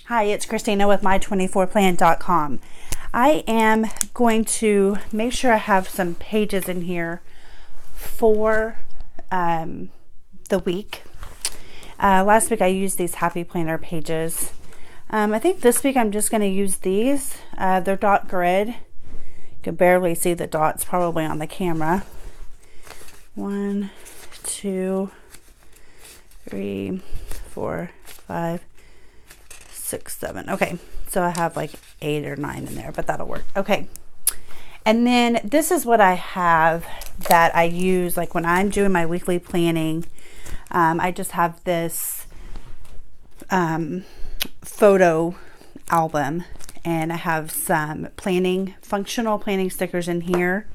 Hi, it's Christina with my24plan.com. I am going to make sure I have some pages in here for the week. Last week I used these Happy Planner pages. I think this week I'm just going to use these. They're dot grid. You can barely see the dots probably on the camera. 1, 2, 3, 4, 5, 6, 7. Okay, so I have like 8 or 9 in there, but that'll work. Okay, and then this is what I have that I use like when I'm doing my weekly planning. I just have this photo album, and I have some functional planning stickers in here.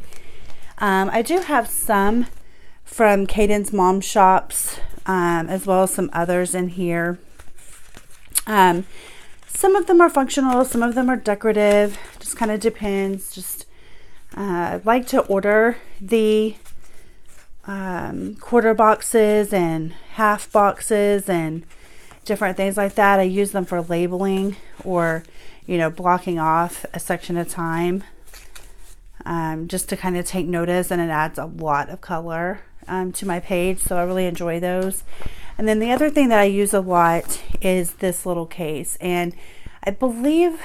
I do have some from Caden's Mom Shops, as well as some others in here. Some of them are functional, some of them are decorative, just kind of depends. Just I like to order the quarter boxes and half boxes and different things like that. I use them for labeling or, blocking off a section at a time, just to kind of take notice, and it adds a lot of color to my page, so I really enjoy those. And then the other thing that I use a lot is this little case, and I believe,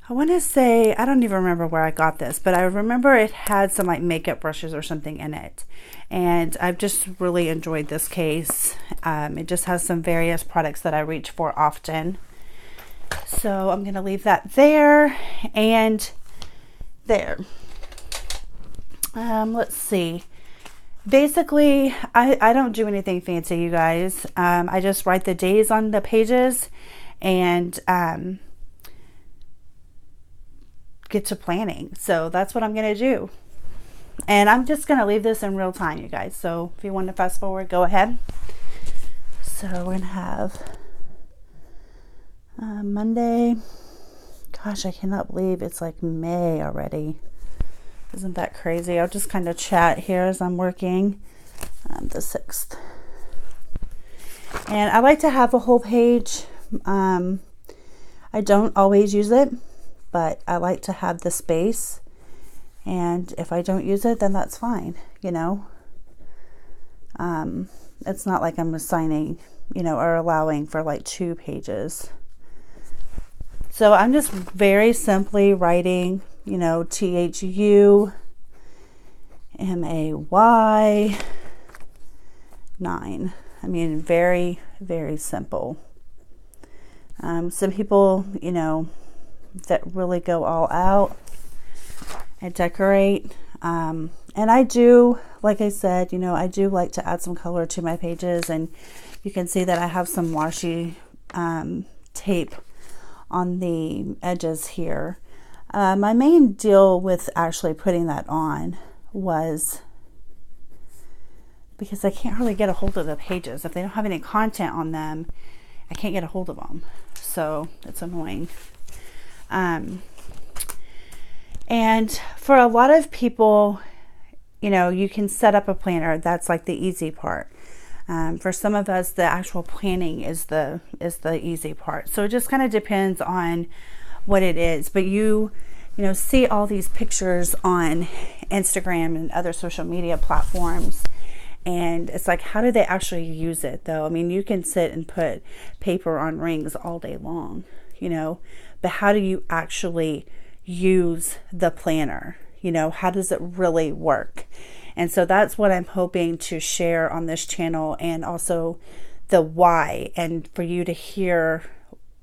I want to say, I don't even remember where I got this, but I remember it had some like makeup brushes or something in it, and I've just really enjoyed this case. It just has some various products that I reach for often, so I'm going to leave that there and there. Let's see. Basically, I don't do anything fancy, you guys. I just write the days on the pages and get to planning. So that's what I'm going to do. And I'm just going to leave this in real time, you guys. So if you want to fast forward, go ahead. So we're going to have Monday. Gosh, I cannot believe it's like May already. Isn't that crazy? I'll just kind of chat here as I'm working. The 6th. And I like to have a whole page. I don't always use it, but I like to have the space. And if I don't use it, then that's fine, It's not like I'm assigning, or allowing for like 2 pages. So I'm just very simply writing, THUMAY 9. I mean, very, very simple. Some people, that really go all out and decorate. And I do, like I said, I do like to add some color to my pages, and you can see that I have some washi tape on the edges here. My main deal with actually putting that on was because I can't really get a hold of the pages. If they don't have any content on them, I can't get a hold of them. So it's annoying. And for a lot of people, you can set up a planner. That's like the easy part. For some of us, the actual planning is the easy part. So it just kind of depends on what it is. But you see all these pictures on Instagram and other social media platforms, and it's like, how do they actually use it though? I mean, you can sit and put paper on rings all day long, but how do you actually use the planner? How does it really work? And so that's what I'm hoping to share on this channel, and also the why, and for you to hear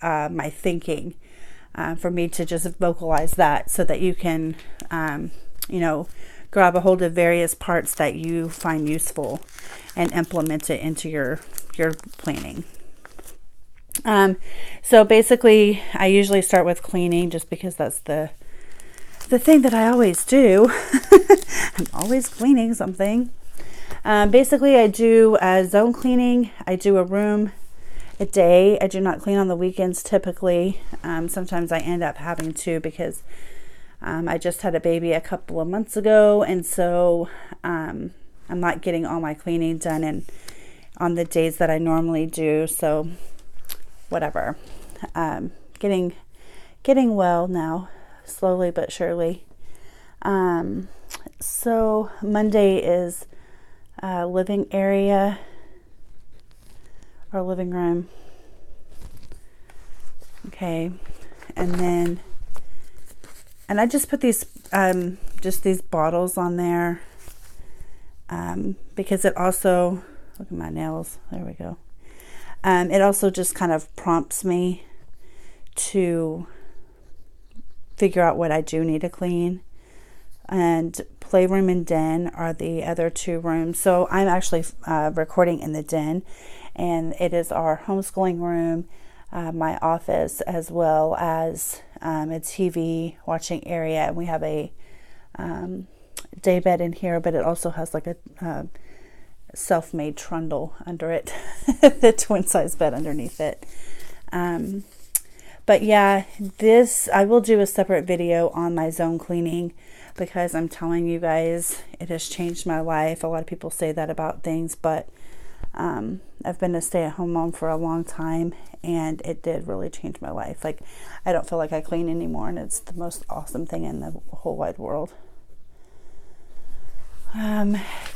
my thinking, for me to just vocalize that, so that you can, grab a hold of various parts that you find useful and implement it into your planning. So basically, I usually start with cleaning, just because that's the thing that I always do. I'm always cleaning something. Basically, I do zone cleaning. I do a room a day. I do not clean on the weekends typically. Sometimes I end up having to, because I just had a baby a couple of months ago, and so I'm not getting all my cleaning done on the days that I normally do. So whatever. Getting well now, slowly but surely. So Monday is living area or living room. Okay, and I just put these bottles on there because it also, look at my nails, there we go. It also just kind of prompts me to figure out what I do need to clean. And playroom and den are the other two rooms. So I'm actually recording in the den, and it is our homeschooling room, my office, as well as a TV watching area. And we have a day bed in here, but it also has like a self-made trundle under it, the twin size bed underneath it. But yeah, I will do a separate video on my zone cleaning, because I'm telling you guys, it has changed my life. A lot of people say that about things, but I've been a stay-at-home mom for a long time, and it did really change my life. Like, I don't feel like I clean anymore, and it's the most awesome thing in the whole wide world.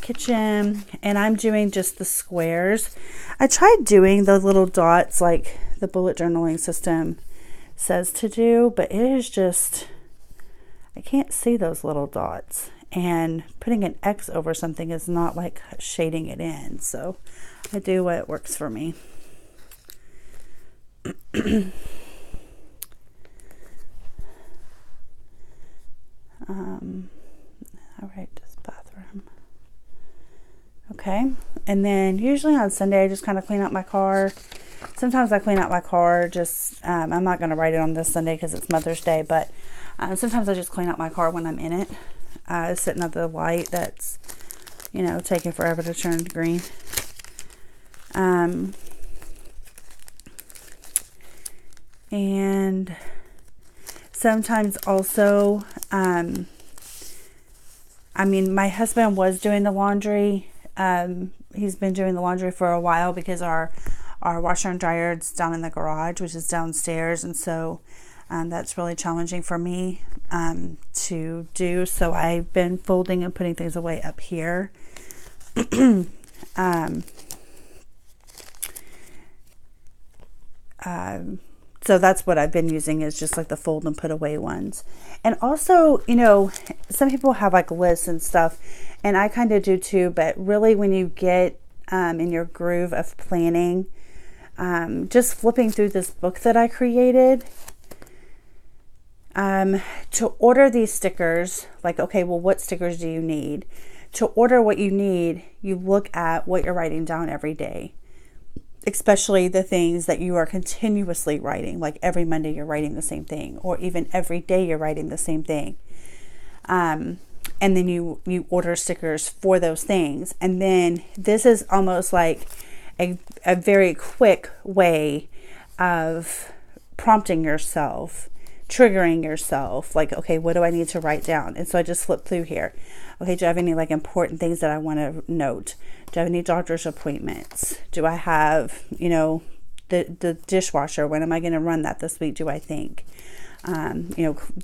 Kitchen, and I'm doing just the squares. I tried doing the little dots like the bullet journaling system says to do, but it is just, I can't see those little dots, and putting an X over something is not like shading it in. So I do what works for me. All right, this bathroom. Okay, and then usually on Sunday I just kind of clean out my car. Sometimes I clean out my car just, I'm not going to write it on this Sunday because it's Mother's Day, but sometimes I just clean out my car when I'm in it, sitting at the light that's, taking forever to turn green. And sometimes also, my husband was doing the laundry. He's been doing the laundry for a while because our washer and dryer is down in the garage, which is downstairs. And so that's really challenging for me to do. So I've been folding and putting things away up here. So that's what I've been using, is just like the fold and put away ones. And also, some people have like lists and stuff, and I kind of do too, but really when you get in your groove of planning, just flipping through this book that I created, to order these stickers, like, okay, well, what stickers do you need? To order what you need, you look at what you're writing down every day, especially the things that you are continuously writing, like every Monday you're writing the same thing, or even every day you're writing the same thing. And then you order stickers for those things. And then this is almost like a very quick way of prompting yourself, triggering yourself, like, okay, what do I need to write down? And so I just flip through here. Okay, do I have any like important things that I want to note? Do I have any doctor's appointments? Do I have, the dishwasher? When am I going to run that this week, do I think?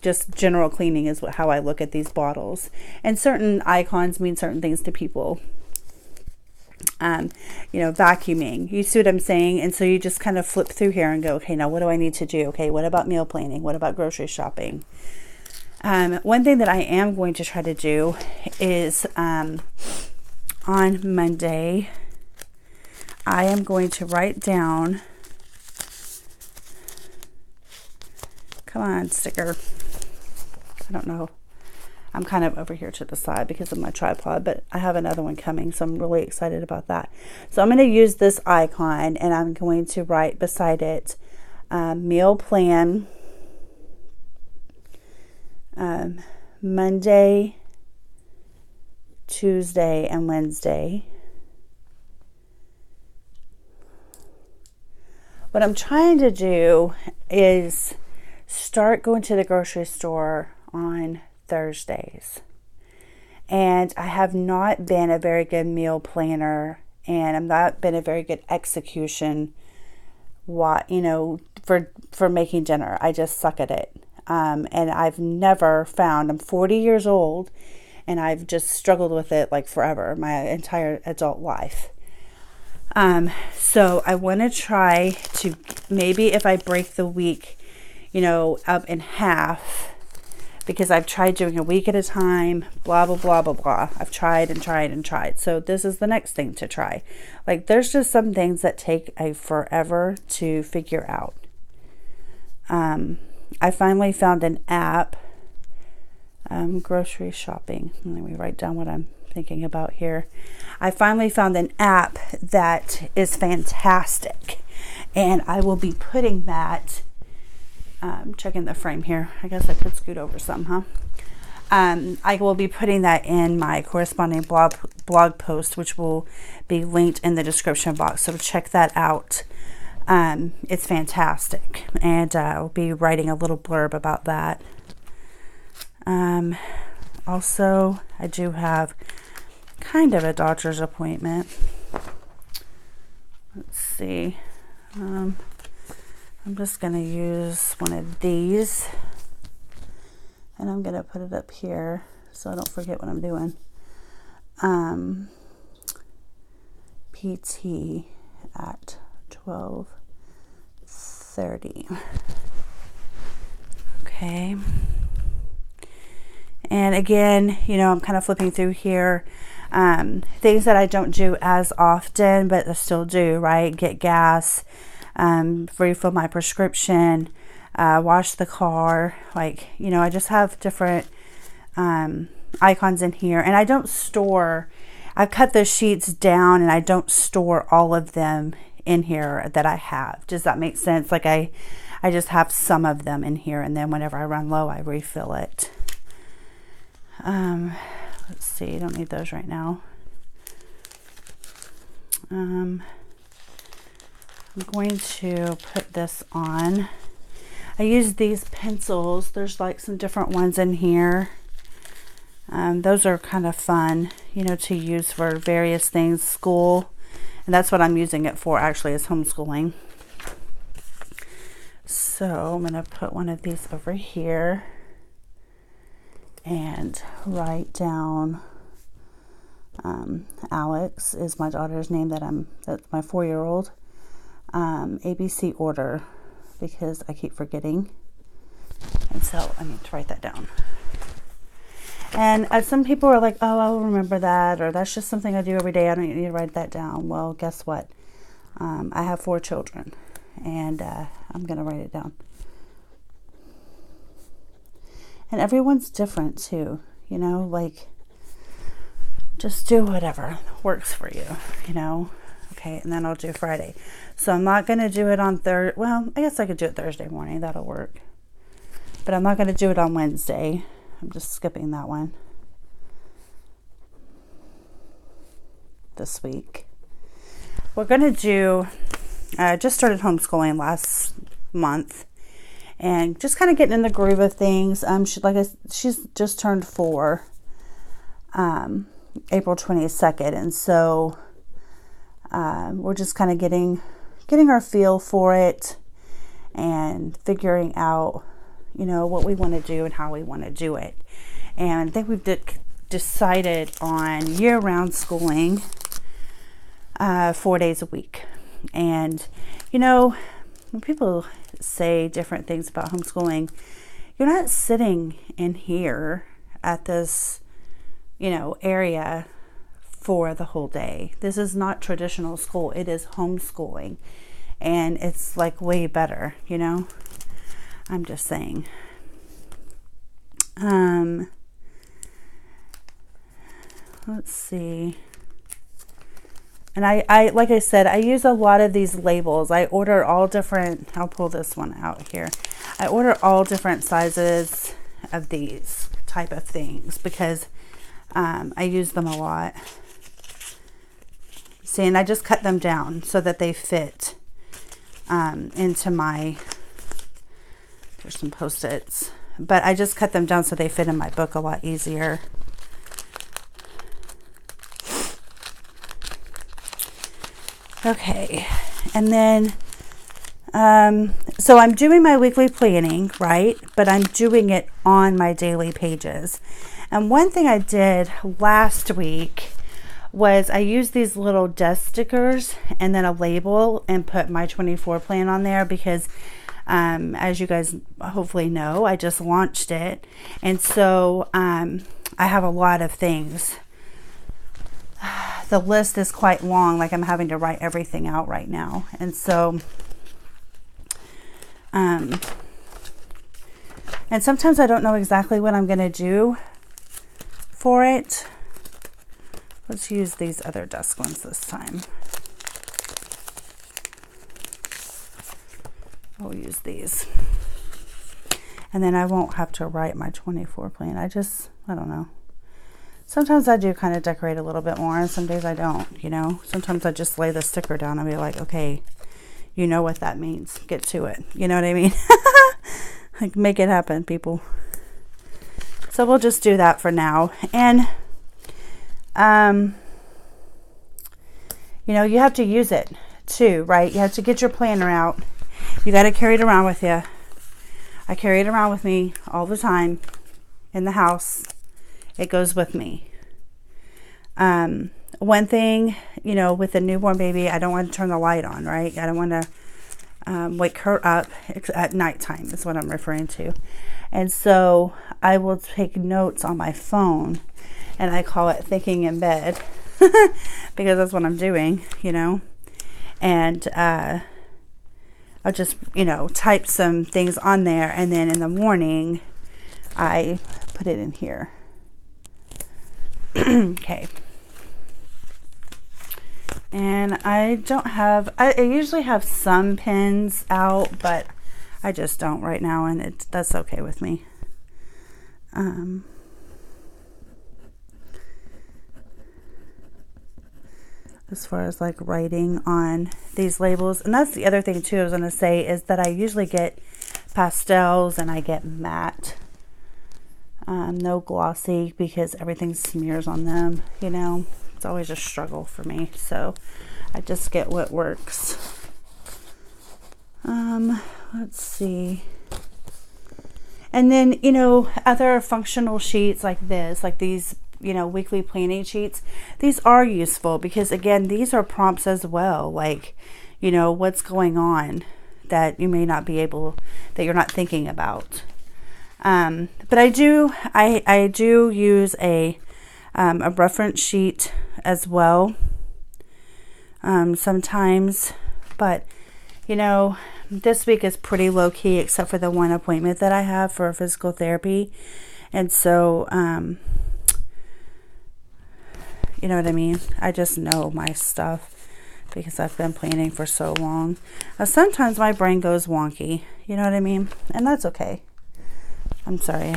Just general cleaning is how I look at these bottles. And certain icons mean certain things to people. Vacuuming. You see what I'm saying? And so you just kind of flip through here and go, okay, now what do I need to do? Okay, what about meal planning? What about grocery shopping? One thing that I am going to try to do is on Monday, I am going to write down, come on, sticker. I don't know. I'm kind of over here to the side because of my tripod, but I have another one coming, so I'm really excited about that. So I'm going to use this icon, and I'm going to write beside it, meal plan, Monday, Tuesday, and Wednesday. What I'm trying to do is start going to the grocery store on Thursdays. And I have not been a very good meal planner, and I've not been a very good execution for making dinner. I just suck at it. And I've never found, I'm 40 years old and I've just struggled with it like forever, my entire adult life. So I want to try to, maybe if I break the week, up in half, because I've tried doing a week at a time, blah, blah, blah, blah, blah. I've tried and tried and tried. So this is the next thing to try. Like, there's just some things that take a forever to figure out. I finally found an app, grocery shopping. Let me write down what I'm thinking about here. I finally found an app that is fantastic, and I will be putting that, checking the frame here. I guess I could scoot over some, huh? I will be putting that in my corresponding blog post, which will be linked in the description box. So check that out. It's fantastic, and I'll be writing a little blurb about that. Also, I do have kind of a doctor's appointment. Let's see. I'm just going to use one of these, and I'm going to put it up here so I don't forget what I'm doing. PT at 12:30. Okay. And again, I'm kind of flipping through here. Things that I don't do as often, but I still do, right? Get gas, refill my prescription, wash the car. Like, I just have different icons in here. And I don't store, I've cut the sheets down and I don't store all of them in here that I have. Does that make sense? Like I just have some of them in here, and then whenever I run low, I refill it. Let's see, don't need those right now. I'm going to put this on. I use these pencils. There's like some different ones in here. Those are kind of fun, to use for various things, school. And that's what I'm using it for, actually, is homeschooling. So I'm going to put one of these over here and write down, Alex is my daughter's name, that's my 4-year-old, ABC order, because I keep forgetting. And so I need to write that down. And some people are like, oh, I'll remember that, or that's just something I do every day. I don't need to write that down. Well, guess what? I have 4 children, and I'm going to write it down. And everyone's different too, like, just do whatever works for you, Okay, and then I'll do Friday. So I'm not going to do it on Thursday. Well, I guess I could do it Thursday morning. That'll work. But I'm not going to do it on Wednesday. I'm just skipping that one this week. We're going to do, I just started homeschooling last month, and just kind of getting in the groove of things. She's just turned 4, April 22nd. And so, we're just kind of getting our feel for it and figuring out, what we want to do and how we want to do it. And I think we've decided on year-round schooling, 4 days a week. And, when people say different things about homeschooling, you're not sitting in here at this, area for the whole day. This is not traditional school. It is homeschooling. And it's like way better, I'm just saying. Let's see. And I like I said, I use a lot of these labels. I order all different, I'll pull this one out here. I order all different sizes of these type of things because I use them a lot. See, and I just cut them down so that they fit into my, there's some Post-its, but I just cut them down so they fit in my book a lot easier. Okay, and then So I'm doing my weekly planning, right? But I'm doing it on my daily pages. And one thing I did last week was I used these little desk stickers and then a label and put my 24 plan on there because as you guys hopefully know, I just launched it. And so I have a lot of things. The list is quite long, like I'm having to write everything out right now. And so and sometimes I don't know exactly what I'm going to do for it. Let's use these other desk ones this time. I'll use these. And then I won't have to write my 24 plan. I don't know. Sometimes I do kind of decorate a little bit more, and some days I don't, you know. Sometimes I just lay the sticker down and be like, okay, you know what that means. Get to it. You know what I mean? Like, make it happen, people. So we'll just do that for now. And, you know, you have to use it too, right? You have to get your planner out. You got to carry it around with you. I carry it around with me all the time in the house. It goes with me. One thing, you know, with a newborn baby, I don't want to turn the light on, right? I don't want to wake her up at nighttime is what I'm referring to. And so I will take notes on my phone, and I call it thinking in bed because that's what I'm doing, you know. And I'll just, you know, type some things on there, and then in the morning I put it in here. Okay. And I don't have, I usually have some pens out, but I just don't right now, and that's okay with me. As far as like writing on these labels, and that's the other thing too I was going to say, is that I usually get pastels and I get matte, no glossy, because everything smears on them, you know. It's always a struggle for me, so I just get what works. Let's see. And then, you know, other functional sheets like this, like these, you know, weekly planning sheets, these are useful because, again, these are prompts as well, like, you know, what's going on that you may not be able, that you're not thinking about. But I do use a reference sheet as well sometimes, but you know, this week is pretty low key except for the one appointment that I have for physical therapy, and so you know what I mean, I just know my stuff because I've been planning for so long. Sometimes my brain goes wonky, you know what I mean, and that's okay. I'm sorry.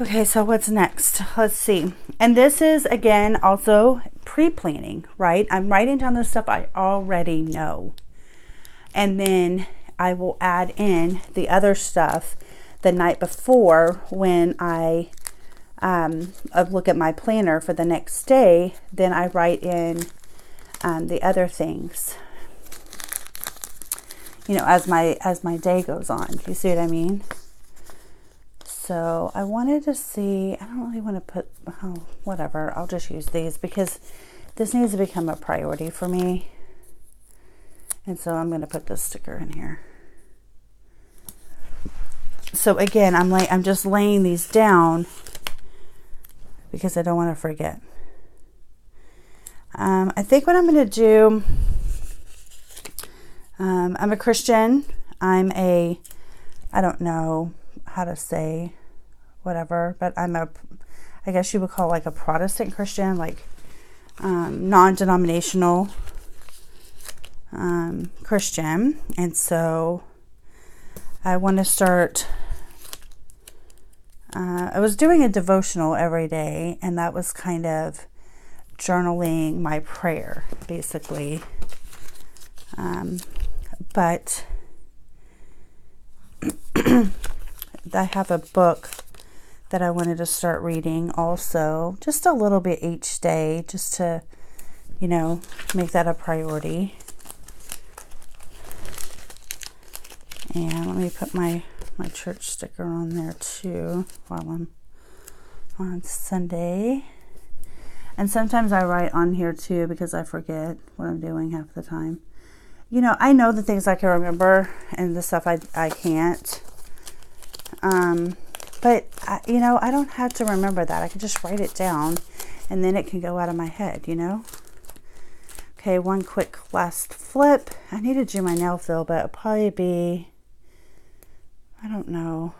Okay, so what's next? Let's see. And this is, again, also pre-planning, right? I'm writing down the stuff I already know. And then I will add in the other stuff the night before when I look at my planner for the next day. Then I write in the other things, you know, as my day goes on. Do you see what I mean? So I wanted to see, I don't really want to put, oh, whatever, I'll just use these because this needs to become a priority for me. And so I'm going to put this sticker in here. So again, I'm just laying these down because I don't want to forget. I think what I'm going to do, I'm a Christian. I don't know how to say whatever, but I guess you would call like a Protestant Christian, like non-denominational Christian. And so I want to start, I was doing a devotional every day, and that was kind of journaling my prayer, basically. But I have a book that I wanted to start reading also, just a little bit each day, just to, you know, make that a priority. And let me put my church sticker on there too while I'm on Sunday. And sometimes I write on here too because I forget what I'm doing half the time. You know, I know the things I can remember and the stuff I can't. But, you know, I don't have to remember that. I can just write it down and then it can go out of my head, you know. Okay, one quick last flip. I need to do my nail fill, but it'll probably be, I don't know.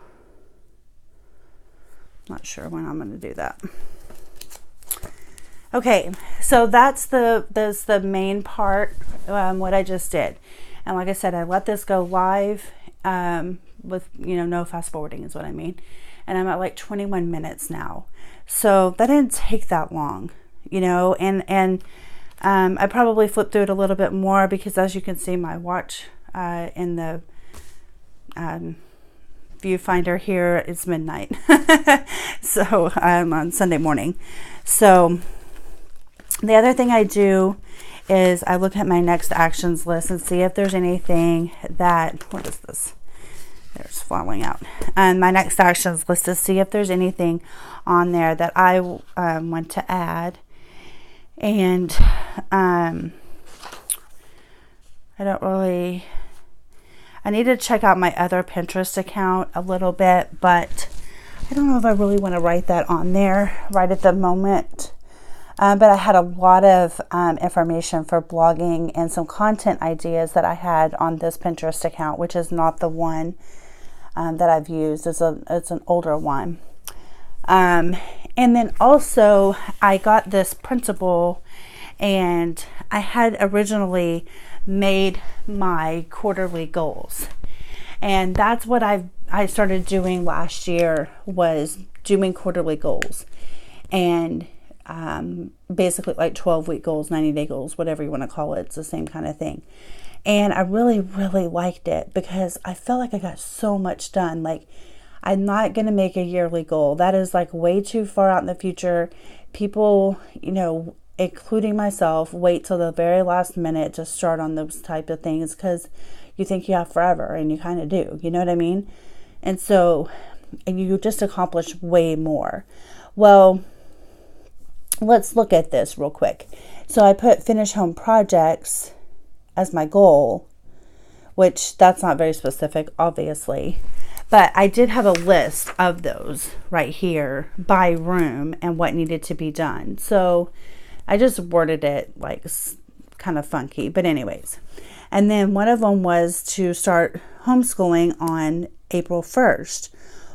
Not sure when I'm going to do that. Okay, so that's the main part, what I just did. And like I said, I let this go live with, you know, no fast forwarding is what I mean. And I'm at like 21 minutes now. So that didn't take that long, you know, and I probably flipped through it a little bit more because as you can see, my watch in the viewfinder here is midnight. So I'm on Sunday morning. So the other thing I do is I look at my next actions list and see if there's anything that, what is this? There's falling out. And my next actions list to see if there's anything on there that I want to add. And I don't really, I need to check out my other Pinterest account a little bit, but I don't know if I really want to write that on there right at the moment. But I had a lot of information for blogging and some content ideas that I had on this Pinterest account, which is not the one that I've used. It's an older one. And then also I got this printable, and I had originally made my quarterly goals. And that's what I started doing last year, was doing quarterly goals. And basically like 12-week goals, 90-day goals, whatever you want to call it. It's the same kind of thing. And I really, really liked it because I felt like I got so much done. Like, I'm not going to make a yearly goal. That is like way too far out in the future. People, you know, including myself, wait till the very last minute to start on those type of things because you think you have forever, and you kind of do. You know what I mean? And so you just accomplish way more. Well, let's look at this real quick. So I put finish home projects as my goal, which that's not very specific, obviously. But I did have a list of those right here by room and what needed to be done. So I just worded it like kind of funky. But anyways. And then one of them was to start homeschooling on April 1st.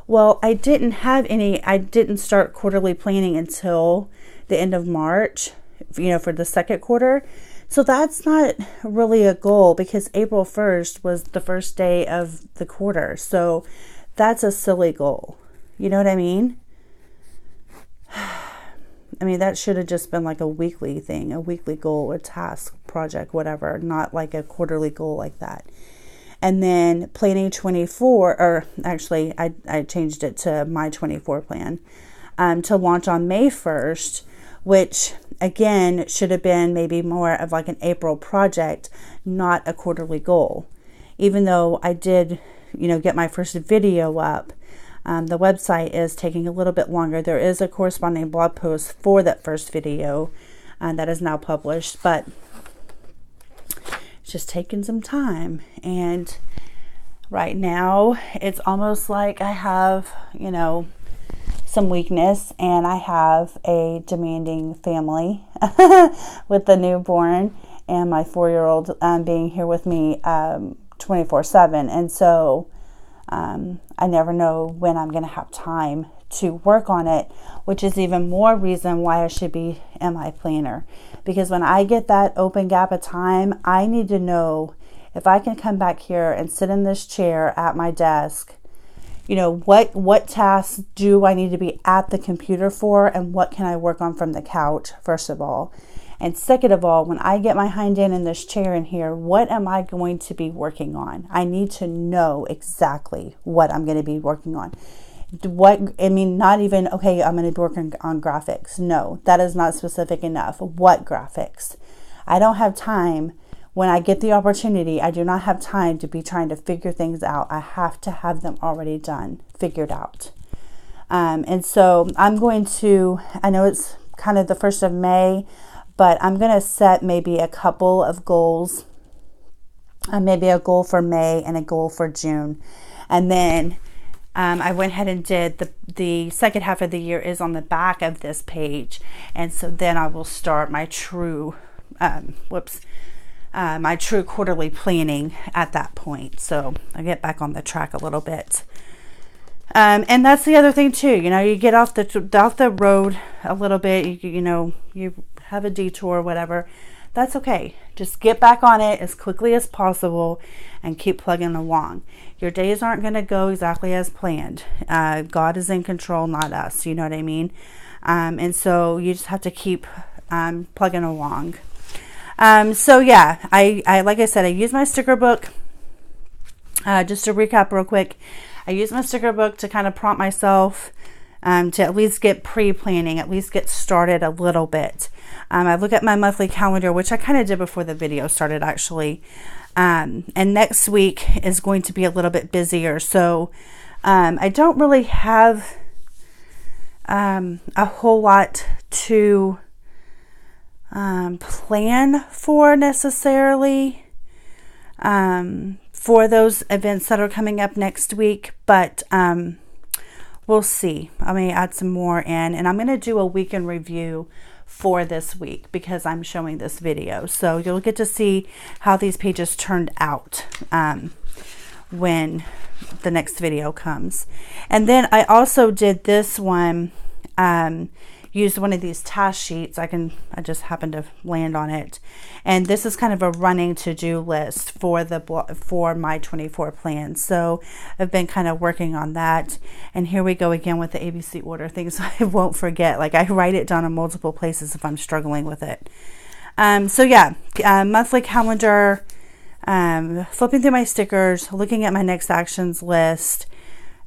Well, I didn't start quarterly planning until the end of March, you know, for the second quarter. So that's not really a goal because April 1st was the first day of the quarter. So that's a silly goal. You know what I mean? I mean, that should have just been like a weekly thing, a weekly goal, a task, project, whatever, not like a quarterly goal like that. And then planning 24, or actually I changed it to my 24 plan, to launch on May 1st, which again should have been maybe more of like an April project, not a quarterly goal. Even though I did, you know, get my first video up, the website is taking a little bit longer. There is a corresponding blog post for that first video that is now published, but it's just taking some time. And right now it's almost like I have, you know, some weakness, and I have a demanding family with the newborn and my 4-year-old being here with me 24/7. And so I never know when I'm going to have time to work on it, which is even more reason why I should be in my planner. Because when I get that open gap of time, I need to know if I can come back here and sit in this chair at my desk, you know, what tasks do I need to be at the computer for, and what can I work on from the couch, first of all. And second of all, when I get my hind end in this chair in here, what am I going to be working on? I need to know exactly what I'm going to be working on. I mean, not even, okay, I'm going to be working on graphics. No, that is not specific enough. What graphics? I don't have time. When I get the opportunity, I do not have time to be trying to figure things out. I have to have them already done, figured out. And so I'm going to, I know it's kind of the 1st of May, but I'm going to set maybe a couple of goals, maybe a goal for May and a goal for June. And then I went ahead and did the second half of the year is on the back of this page. And so then I will start my true, my true quarterly planning at that point. So I'll get back on the track a little bit. And that's the other thing too, you know, you get off the road a little bit, you have a detour or whatever. That's okay. Just get back on it as quickly as possible and keep plugging along. Your days aren't going to go exactly as planned. God is in control, not us. You know what I mean? And so you just have to keep plugging along. So yeah, I like I said, I use my sticker book. Just to recap real quick, I use my sticker book to kind of prompt myself to at least get pre-planning, at least get started a little bit. I look at my monthly calendar, which I kind of did before the video started actually. And next week is going to be a little bit busier. So I don't really have a whole lot to plan for necessarily for those events that are coming up next week. But we'll see. I may add some more in, and I'm going to do a weekend review for this week because I'm showing this video. So you'll get to see how these pages turned out when the next video comes. And then I also did this one, used one of these task sheets. I just happened to land on it. And this is kind of a running to-do list for my 24 plans. So I've been kind of working on that. And here we go again with the ABC order things I won't forget. Like I write it down in multiple places if I'm struggling with it. So yeah, monthly calendar, flipping through my stickers, looking at my next actions list,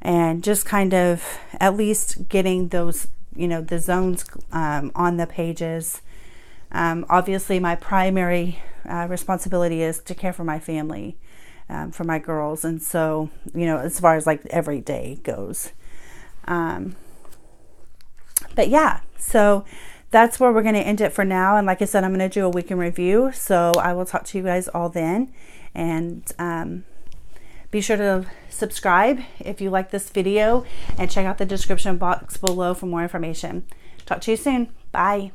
and just kind of at least getting those, the zones on the pages. Obviously, my primary responsibility is to care for my family, for my girls. And so, as far as like every day goes. But yeah, so that's where we're going to end it for now. And like I said, I'm going to do a weekend review. So I will talk to you guys all then. And be sure to subscribe if you like this video, and check out the description box below for more information. Talk to you soon. Bye.